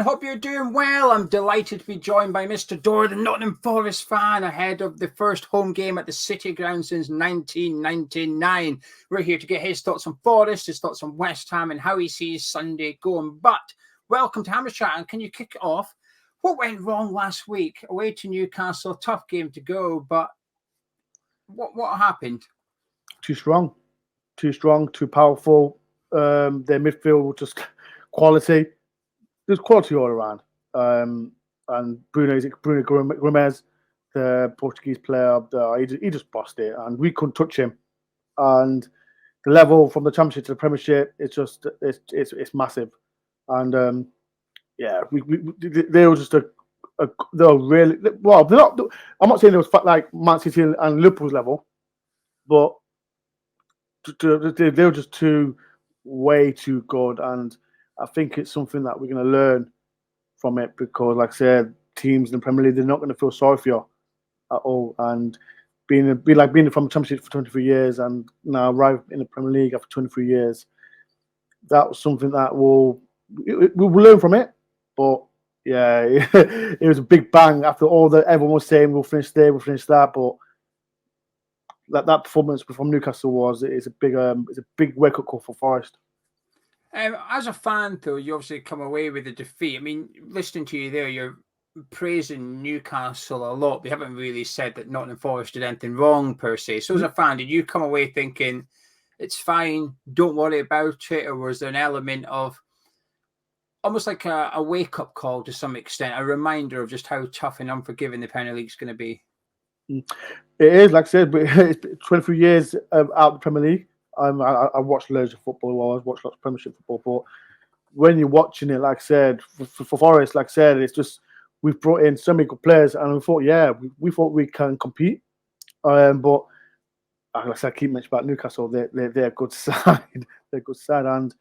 Hope you're doing well. I'm delighted to be joined by Mr Dore, the Nottingham Forest fan, ahead of the first home game at the City Ground since 1999. We're here to get his thoughts on Forest, his thoughts on West Ham, and how he sees Sunday going. But welcome to Hammers Chat, and can you kick it off? What went wrong last week? Away to Newcastle, tough game to go, but what happened? Too strong, too powerful. Their midfield just quality. There's quality all around. And Bruno Gomes, the Portuguese player, he just bossed it, and we couldn't touch him. And the level from the Championship to the Premiership, it's massive. And they were just they were really well. They're not. I'm not saying they was like Man City and Liverpool's level, but they were just way too good. And I think it's something that we're going to learn from it, because, like I said, teams in the Premier League, they're not going to feel sorry for you at all. And being from the Championship for 23 years and now right in the Premier League after 23 years, that was something that we'll learn from it. But yeah, it was a big bang after all that everyone was saying, we'll finish there, we'll finish that. But that performance from Newcastle is a big wake up call for Forest. As a fan, though, you obviously come away with a defeat. I mean, listening to you there, you're praising Newcastle a lot. They haven't really said that Nottingham Forest did anything wrong, per se. So as a fan, did you come away thinking, it's fine, don't worry about it? Or was there an element of almost like a wake-up call to some extent, a reminder of just how tough and unforgiving the Premier League's going to be? It is, like I said, it's 23 years out of the Premier League. I watched loads of football. I watched lots of Premiership football, but when you're watching it, like I said, for Forest, like I said, it's just we've brought in so many good players, and we thought we can compete. But like I said, I keep mentioning about Newcastle. They're a good side. They're a good side, and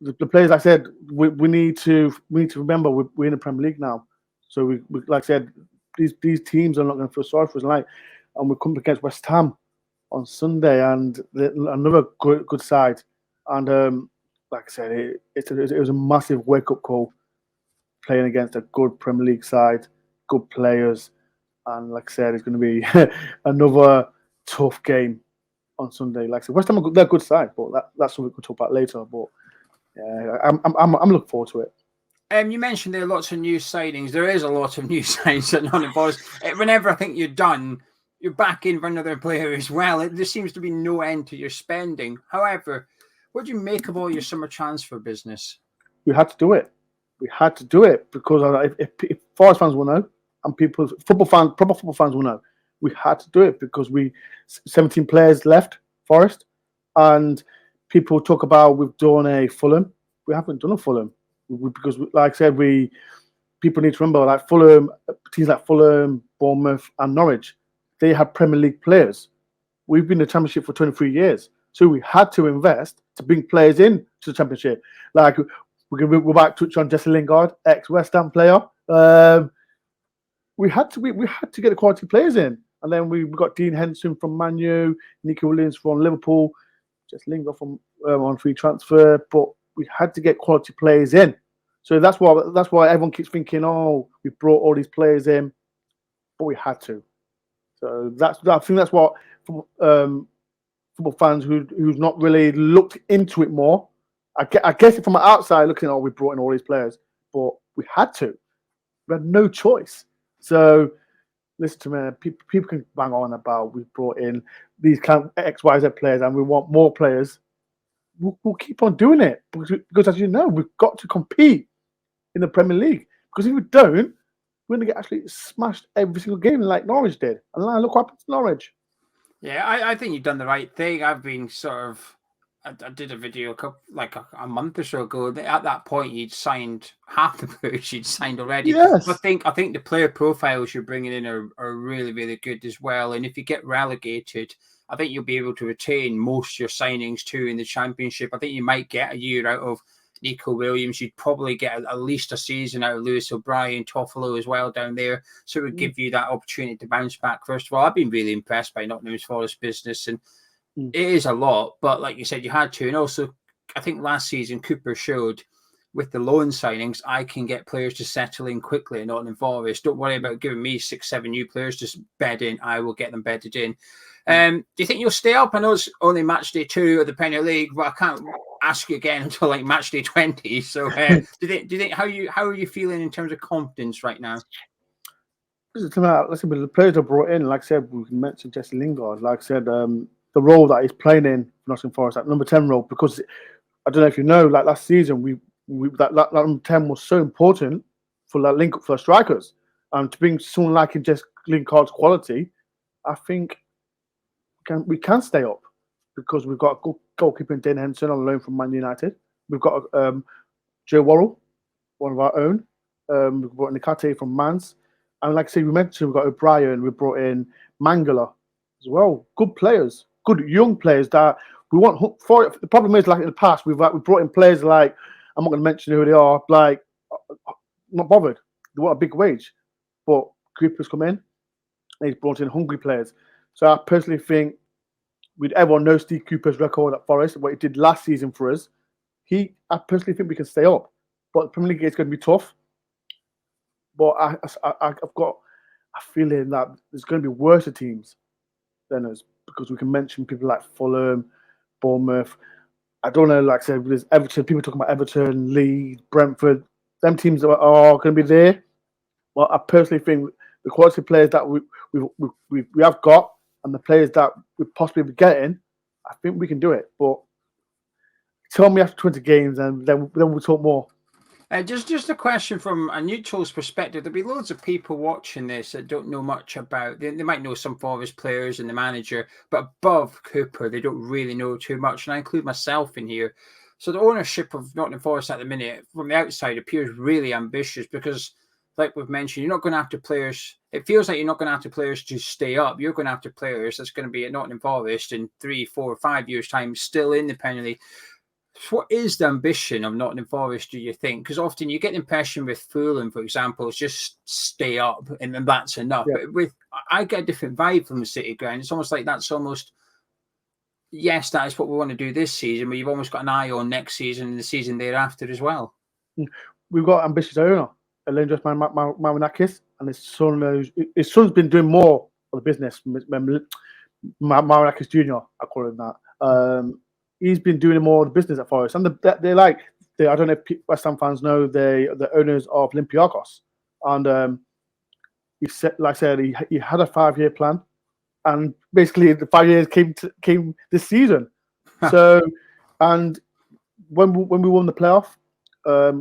the players, like I said, we need to remember we're in the Premier League now. So we like I said, these teams are not going to feel sorry for us, and we come against West Ham on Sunday, and another good side. And like I said, it was a massive wake-up call playing against a good Premier League side, good players. And like I said, it's going to be another tough game on Sunday. Like I said, West Ham, they're a good side, but that's something we can talk about later. But yeah, I'm looking forward to it. You mentioned there are lots of new signings. There is a lot of new signings at Nottingham Forest. Whenever I think you're done, you're back in for another player as well. There seems to be no end to your spending. However, what do you make of all your summer transfer business? We had to do it. We had to do it because if Forest fans will know, and proper football fans will know, we had to do it because 17 players left Forest, and people talk about we've done a Fulham. We haven't done a Fulham because, like I said, people need to remember, like Fulham, teams like Fulham, Bournemouth, and Norwich, they have Premier League players. We've been in the Championship for 23 years. So we had to invest to bring players in to the Championship. Like, we're back to touch on Jesse Lingard, ex-West Ham player. We had to get the quality players in. And then we got Dean Henderson from Man U, Nico Williams from Liverpool, Jesse Lingard from on free transfer. But we had to get quality players in. So that's why everyone keeps thinking, oh, we brought all these players in. But we had to. So I think that's what football fans who's not really looked into it more. I guess from the outside looking, we brought in all these players, but we had to. We had no choice. So listen to me. People can bang on about we've brought in these kind of XYZ players and we want more players. We'll keep on doing it because as you know, we've got to compete in the Premier League. Because if we don't, we're going to get actually smashed every single game like Norwich did. And now look what happened to Norwich. Yeah, I think you've done the right thing. I've been I did a video a month or so ago. At that point, you'd signed half the players you'd signed already. Yes. I think the player profiles you're bringing in are really, really good as well. And if you get relegated, I think you'll be able to retain most of your signings too in the Championship. I think you might get a year out of Nico Williams. You'd probably get at least a season out of Lewis O'Brien, Toffolo as well down there. So it would give you that opportunity to bounce back. First of all, I've been really impressed by Nottingham Forest business, and it is a lot. But like you said, you had to. And also, I think last season Cooper showed with the loan signings, I can get players to settle in quickly at Nottingham Forest. Don't worry about giving me 6, 7 new players to bed in. I will get them bedded in. Do you think you'll stay up? I know it's only match day 2 of the Premier League, but I can't ask you again until like match day 20. So, do you think how are you feeling in terms of confidence right now? Listen, the players are brought in. Like I said, we can mention Jesse Lingard. Like I said, the role that he's playing in Nottingham Forest, that number 10 role, because I don't know if you know, like last season, that number 10 was so important for that link for strikers, and to bring someone like Jesse Lingard's quality, I think we can stay up because we've got a good goalkeeper in Dane Henderson on loan from Man United. We've got Joe Worrell, one of our own. We've brought in Nikate from Mans. And like I said, we mentioned we've got O'Brien, we brought in Mangala as well. Good players, good young players that we want for it. The problem is, like in the past, we brought in players like, I'm not going to mention who they are, like, not bothered. They want a big wage. But Cooper's come in and he's brought in hungry players. So I personally think everyone knows Steve Cooper's record at Forest, what he did last season for us. I personally think we can stay up. But the Premier League is going to be tough. But I've got a feeling that there's going to be worse teams than us, because we can mention people like Fulham, Bournemouth. I don't know, like I said, there's Everton. People talking about Everton, Leeds, Brentford. Them teams are going to be there. Well, I personally think the quality of players that we have got and the players that we possibly be getting, I think we can do it. But tell me after 20 games, and then we'll talk more. Just a question from a neutral's perspective. There'll be loads of people watching this that don't know much about. They might know some Forest players and the manager, but above Cooper, they don't really know too much. And I include myself in here. So the ownership of Nottingham Forest at the minute, from the outside, appears really ambitious because, like we've mentioned, you're not going after players. It feels like you're not going after players to stay up. You're going after players that's going to be at Nottingham Forest in 3, 4, 5 years' time, still in the Premier League. What is the ambition of Nottingham Forest, do you think? Because often you get the impression with Fulham, for example, it's just stay up and then that's enough. Yeah. But I get a different vibe from the City ground. It's almost like that's almost, yes, that is what we want to do this season, but you've almost got an eye on next season and the season thereafter as well. We've got ambitious owner, Elendros Marinakis, and his son's been doing more of the business. Marinakis Jr., I call him that. He's been doing more of the business at Forest, and they're I don't know if West Ham fans know, the owners of Olympiacos, and he said, like I said, he had a 5-year plan, and basically the 5 years came this season. So, and when we won the playoff,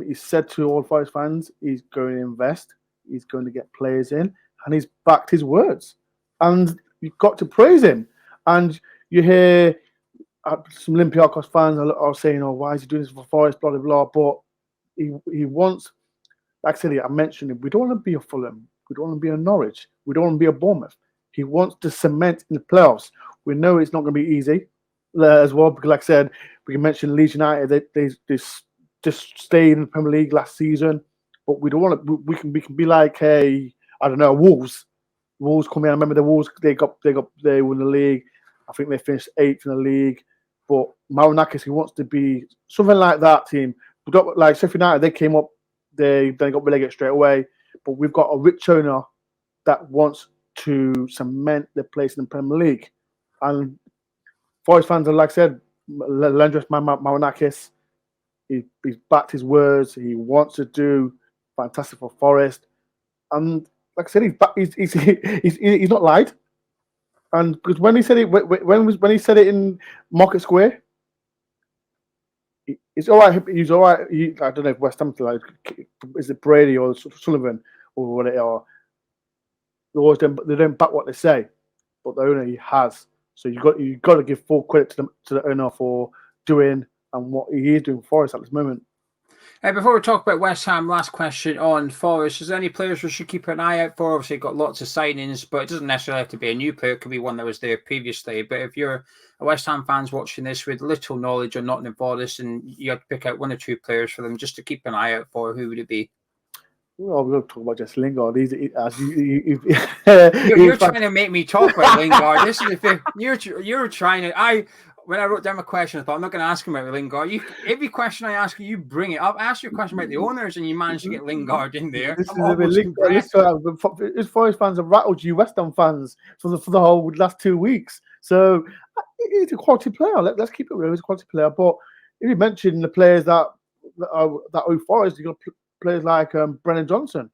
he said to all Forest fans, he's going to invest, he's going to get players in, and he's backed his words, and you've got to praise him. And you hear some Olympiacos fans are saying, "Oh, why is he doing this for Forest?" Blah blah blah. But he wants, like I said, I mentioned him. We don't want to be a Fulham. We don't want to be a Norwich. We don't want to be a Bournemouth. He wants to cement in the playoffs. We know it's not going to be easy as well, because, like I said, we can mention Leeds United. They just stayed in the Premier League last season, but we don't want to. We can be like I don't know, Wolves. Wolves come in. I remember the Wolves. They won the league. I think they finished 8th in the league. But Marinakis, he wants to be something like that team. Like Sheffield United, they came up, they got relegated straight away. But we've got a rich owner that wants to cement their place in the Premier League. And Forest fans are, like I said, Elendros Marinakis, he's backed his words. He wants to do fantastic for Forest. And like I said, he's not lied. And because when he said it, when he said it in Market Square, it's all right. He's all right. I don't know if West Ham, like, is it Brady or Sullivan or what they are. They don't back what they say, but the owner, he has. So you got to give full credit to the owner for doing and what he is doing for us at this moment. Before we talk about West Ham, last question on Forest. Is there any players we should keep an eye out for? Obviously, got lots of signings, but it doesn't necessarily have to be a new player. It could be one that was there previously. But if you're a West Ham fans watching this with little knowledge on Nottingham Forest and you had to pick out 1 or 2 players for them just to keep an eye out for, who would it be? Well, we're going to talk about Jesse Lingard. You're trying to make me talk about Lingard. This is the thing. You're trying to. when I wrote down my question, I thought I'm not going to ask him about Lingard. Every question I ask you, bring it up. I asked you a question about the owners, and you managed to get Lingard in there. This I'm is a bit almost impressed. His Forest fans have rattled you, West Ham fans, for the whole last 2 weeks. So he's a quality player. Let's keep it real. He's a quality player. But if you mention the players that owe Forest, you got players like Brennan Johnson,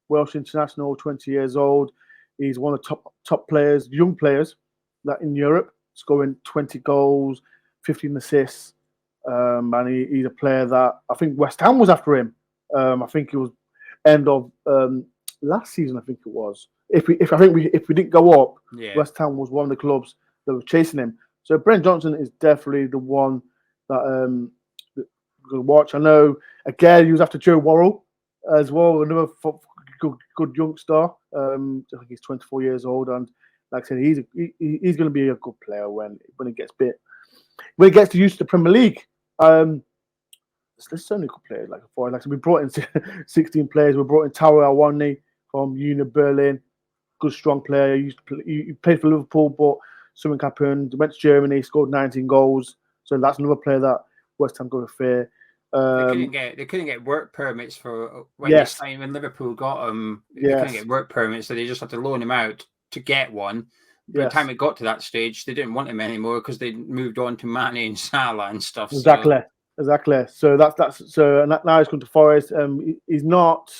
Welsh international, 20 years old. He's one of the top players, young players, that in Europe, scoring 20 goals, 15 assists. And he's a player that I think West Ham was after him. I think it was end of last season. I think it was. If we didn't go up, West Ham was one of the clubs that were chasing him. So Brent Johnson is definitely the one that to watch. I know again he was after Joe Worrell as well, another good youngster. I think he's 24 years old, and like I said, he's going to be a good player when he gets used to the Premier League. There's so many good players like before. Like we brought in 16 players. We brought in Taro Awani from Union Berlin, good strong player. He played for Liverpool, but something happened. Went to Germany, scored 19 goals. So that's another player that West Ham got to fear. They couldn't get work permits for when Liverpool got them. They couldn't get work permits, so they just had to loan him out to get one. By the time it got to that stage, they didn't want him anymore because they moved on to Mane and Salah and stuff. Exactly. So that's so now he's come to Forest. He's not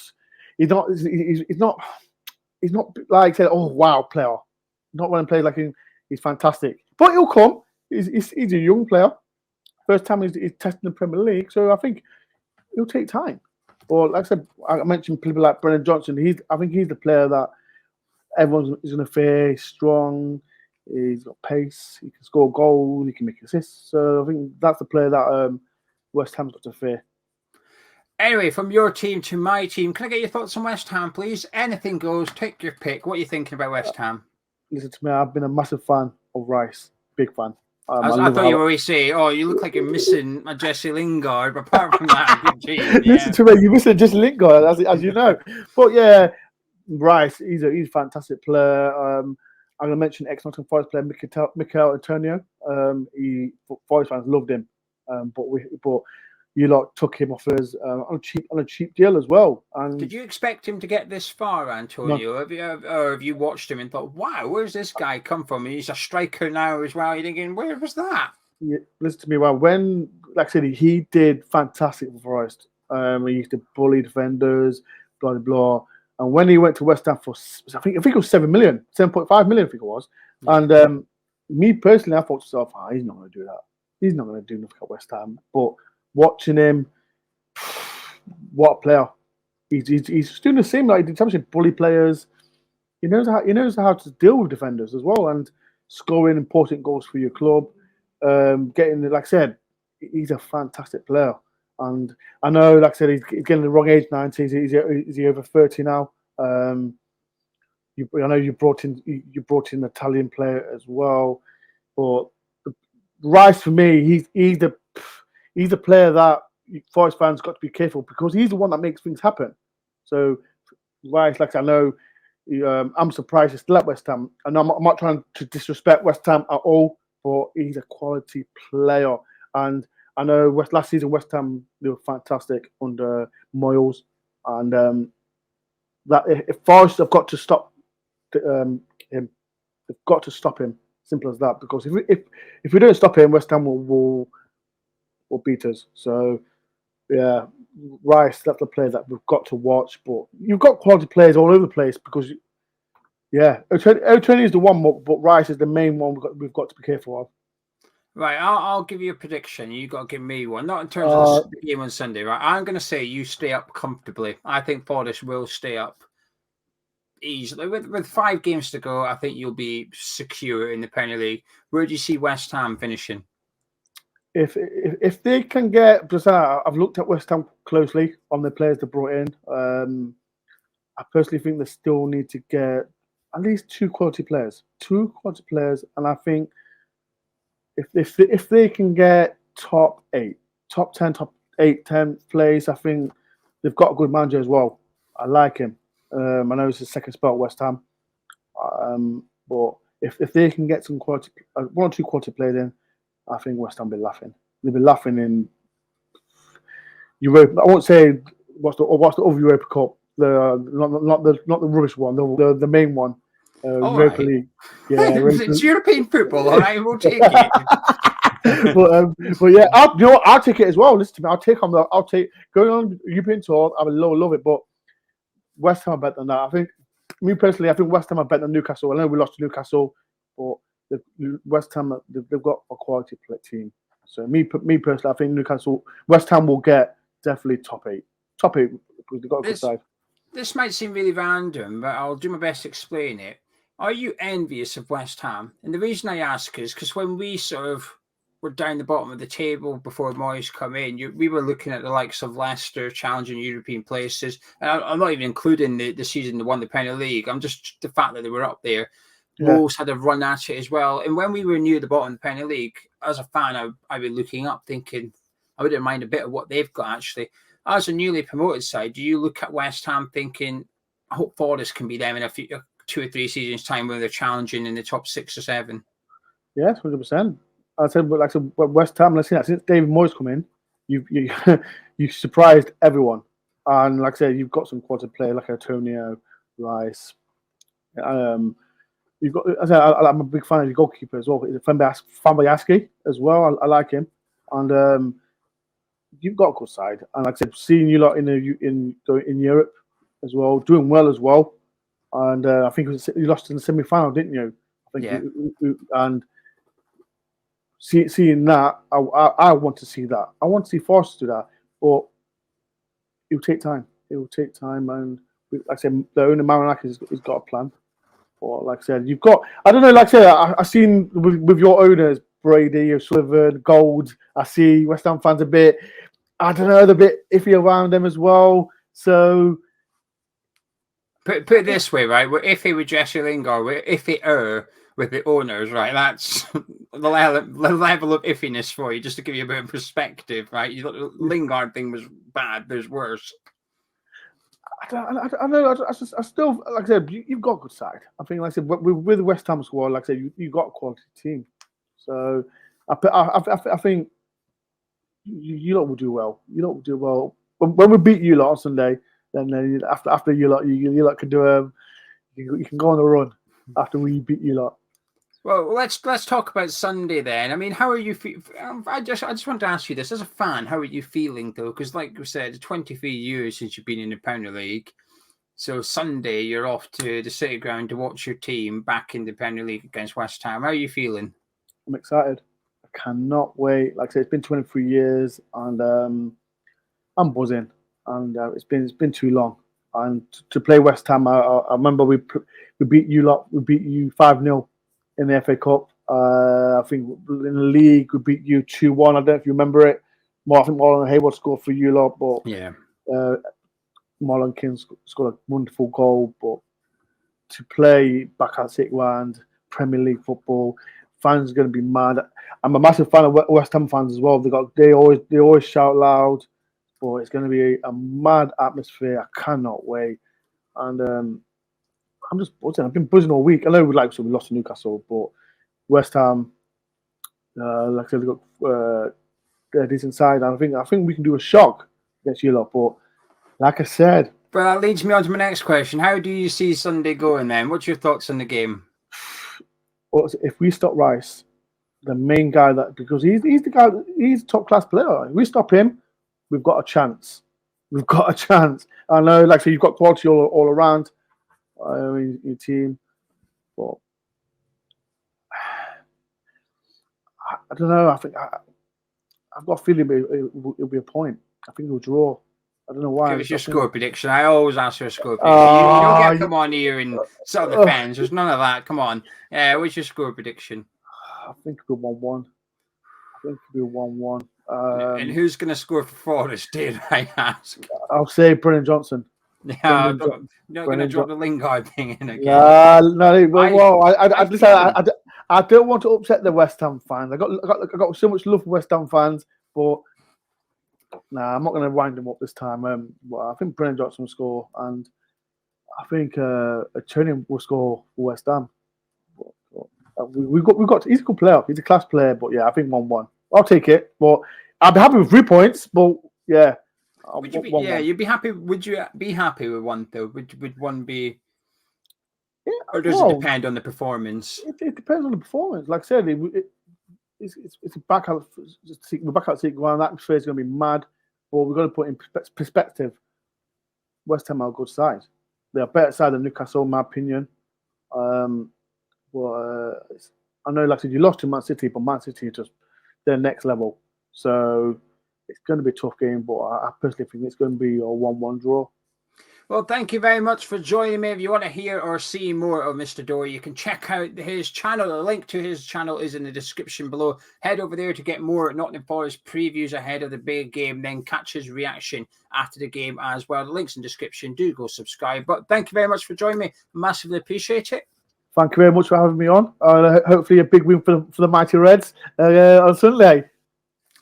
like said, oh wow, player. Not when he plays like he's fantastic, but he'll come. He's a young player. First time he's testing the Premier League, so I think it'll take time. Or like I said, I mentioned people like Brennan Johnson. I think he's the player that everyone is going to fear. He's strong. He's got pace. He can score goals. He can make assists. So I think that's the player that West Ham's got to fear. Anyway, from your team to my team, can I get your thoughts on West Ham, please? Anything goes. Take your pick. What are you thinking about West Ham? Listen to me. I've been a massive fan of Rice. Big fan. I thought you were always say, "Oh, you look like you're missing a Jesse Lingard." But apart from that, good team. Yeah. Listen to me. You're missing Jesse Lingard, as you know. But yeah, Rice. He's a fantastic player. I'm going to mention ex-Nottingham Forest player Mikel Antonio. Forest fans loved him, but you lot took him off us on a cheap deal as well. And did you expect him to get this far, Antonio? No. Have you watched him and thought, "Wow, where's this guy come from? He's a striker now as well." You're thinking, "Where was that?" Yeah, listen to me. Well, when like I said, he did fantastic for Forest. He used to bully defenders, blah blah blah. And when he went to West Ham for, I think it was 7 million, 7.5 million, I think it was. Yeah. And me personally, I thought to myself, he's not going to do that. He's not going to do nothing at West Ham. But watching him, what a player! He's doing the same. Like he did bully players. He knows how to deal with defenders as well, and scoring important goals for your club. Getting, like I said, he's a fantastic player. And I know, like I said, he's getting the wrong age now. Is he over 30 now? I know you brought in an Italian player as well, but Rice for me, he's the player that Forest fans got to be careful because he's the one that makes things happen. So Rice, like I know, I'm surprised he's still at West Ham, and I'm not trying to disrespect West Ham at all, but he's a quality player. And I know last season West Ham, they were fantastic under Moyles, and that if Forest have got to stop him, they've got to stop him. Simple as that. Because if we don't stop him, West Ham will beat us. So yeah, Rice, that's the player that we've got to watch. But you've got quality players all over the place because O'Tony is the one, but Rice is the main one we've got to be careful of. Right, I'll give you a prediction. You've got to give me one. Not in terms of the game on Sunday, right? I'm going to say you stay up comfortably. I think Forest will stay up easily. With 5 games to go, I think you'll be secure in the Premier League. Where do you see West Ham finishing? If they can get, because I've looked at West Ham closely on the players they brought in. I personally think they still need to get at least 2 quality players. 2 quality players, and I think if they can get top 8, top 10, top 8, 10 place, I think they've got a good manager as well. I like him. I know it's his second spell at West Ham, but if they can get some quality, 1 or 2 quality players in, I think West Ham will be laughing. They'll be laughing in Europe. I won't say what's the other Europa Cup. Not the rubbish one. The main one. All Europa right. League. Yeah, It's European football. All right, we'll take it. but yeah, I'll take it as well. Listen to me. I'll take going on European tour. I would love it, but West Ham are better than that. I think me personally, I think West Ham are better than Newcastle. I know we lost to Newcastle, but West Ham they've got a quality play team. So me personally, I think West Ham will get definitely top eight. Top eight because they've got a good side. This might seem really random, but I'll do my best to explain it. Are you envious of West Ham? And the reason I ask is because when we sort of were down the bottom of the table before Moyes come in, we were looking at the likes of Leicester challenging European places. And I'm not even including the season they won the Premier League. I'm just the fact that they were up there. Yeah. Wolves had a run at it as well. And when we were near the bottom of the Premier League, as a fan, I'd be looking up thinking, I wouldn't mind a bit of what they've got actually. As a newly promoted side, do you look at West Ham thinking, I hope Forest can be them in a few 2 or 3 seasons' time when they're challenging in the top 6 or 7? Yes, 100%. I said, West Ham. Let's see that since David Moyes come in, you surprised everyone, and like I said, you've got some quality play like Antonio, Rice. You've got. I'm a big fan of your goalkeeper as well. Fambayaski as well. I like him, and you've got a good side. And like I said, seeing you lot in Europe as well, doing well as well. And I think you lost in the semi-final, didn't you? I think Yeah. and seeing that, I want to see that. I want to see Forest do that, but it will take time. It will take time, and like I said, the owner Maranaki has got a plan. But like I said, you've got. I don't know. Like I said, I seen with your owners, Brady, Sullivan, Gold. I see West Ham fans a bit. I don't know, they're a bit iffy around them as well. So Put it this way, right? We're iffy with Jesse Lingard. We're iffy with the owners, right? That's the level of iffiness for you, just to give you a bit of perspective, right? You thought the Lingard thing was bad. There's worse. I know. I still, like I said, you've got a good side. I think, like I said, with the West Ham squad, like I said, you've got a quality team. So I think you lot will do well. You lot will do well. When we beat you lot on Sunday, then after you lot can do you can go on the run after we beat you lot. Well, let's talk about Sunday then. I mean, how are you feeling? I just want to ask you this as a fan. How are you feeling though? Because, like we said, 23 years since you've been in the Premier League. So Sunday, you're off to the City Ground to watch your team back in the Premier League against West Ham. How are you feeling? I'm excited. I cannot wait. Like I said, it's been 23 years, and I'm buzzing. And it's been too long. And to play West Ham, I remember we beat you lot. We beat you 5-0 in the FA Cup. I think in the league we beat you 2-1. I don't know if you remember it. I think Marlon Hayward scored for you lot, but yeah, Marlon King scored a wonderful goal. But to play back at City Ground, Premier League football, fans are going to be mad. I'm a massive fan of West Ham fans as well. They always shout loud. But it's going to be a mad atmosphere. I cannot wait, and I'm just buzzing. I've been buzzing all week. I know we lost to Newcastle, but West Ham, like I said, they've got a decent side. And I think we can do a shock against you lot. But like I said, but that leads me on to my next question. How do you see Sunday going then? What's your thoughts on the game? If we stop Rice, the main guy because he's the guy, he's a top class player. If we stop him, we've got a chance. We've got a chance. I know, like I said, you've got quality all around in your team, but I don't know. I think I've got a feeling it'll be a point. I think it'll draw. I don't know why. Give us your score prediction. I always ask for a score prediction. You don't get to come on here and sort of the fans. There's none of that. Come on. What's your score prediction? I think it'll be 1-1. I think it'll be 1-1. And who's going to score for Forest, dare I ask? I'll say Brennan Johnson. Yeah, not going to drop the Lingard thing in again. No. I don't want to upset the West Ham fans. I got so much love for West Ham fans, but I'm not going to wind them up this time. I think Brennan Johnson will score, and I think Tony will score for West Ham. We've got. He's a good player. He's a class player. But yeah, I think 1-1. I'll take it. But I'll be happy with 3 points. But yeah, Would you be, 1-1. you'd be happy? Would you be happy with 1 though? Would 1 be? Yeah, Or does it depend on the performance? It depends on the performance. Like I said, it's a back out. We're back out seat ground. The atmosphere is going to be mad. But we've got to put in perspective. West Ham are a good side. They're a better side than Newcastle, in my opinion. Well, I know, like I said, you lost to Man City, but Man City are just their next level. So it's going to be a tough game, but I personally think it's going to be a 1-1 draw. Well, thank you very much for joining me. If you want to hear or see more of Mr. Dore, you can check out his channel. The link to his channel is in the description below. Head over there to get more Nottingham Forest previews ahead of the big game, then catch his reaction after the game as well. The link's in the description. Do go subscribe. But thank you very much for joining me. Massively appreciate it. Thank you very much for having me on. Hopefully a big win for the Mighty Reds on Sunday.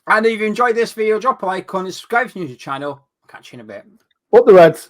And if you enjoyed this video, drop a like on it, subscribe to the channel. Catch you in a bit. Up the Reds.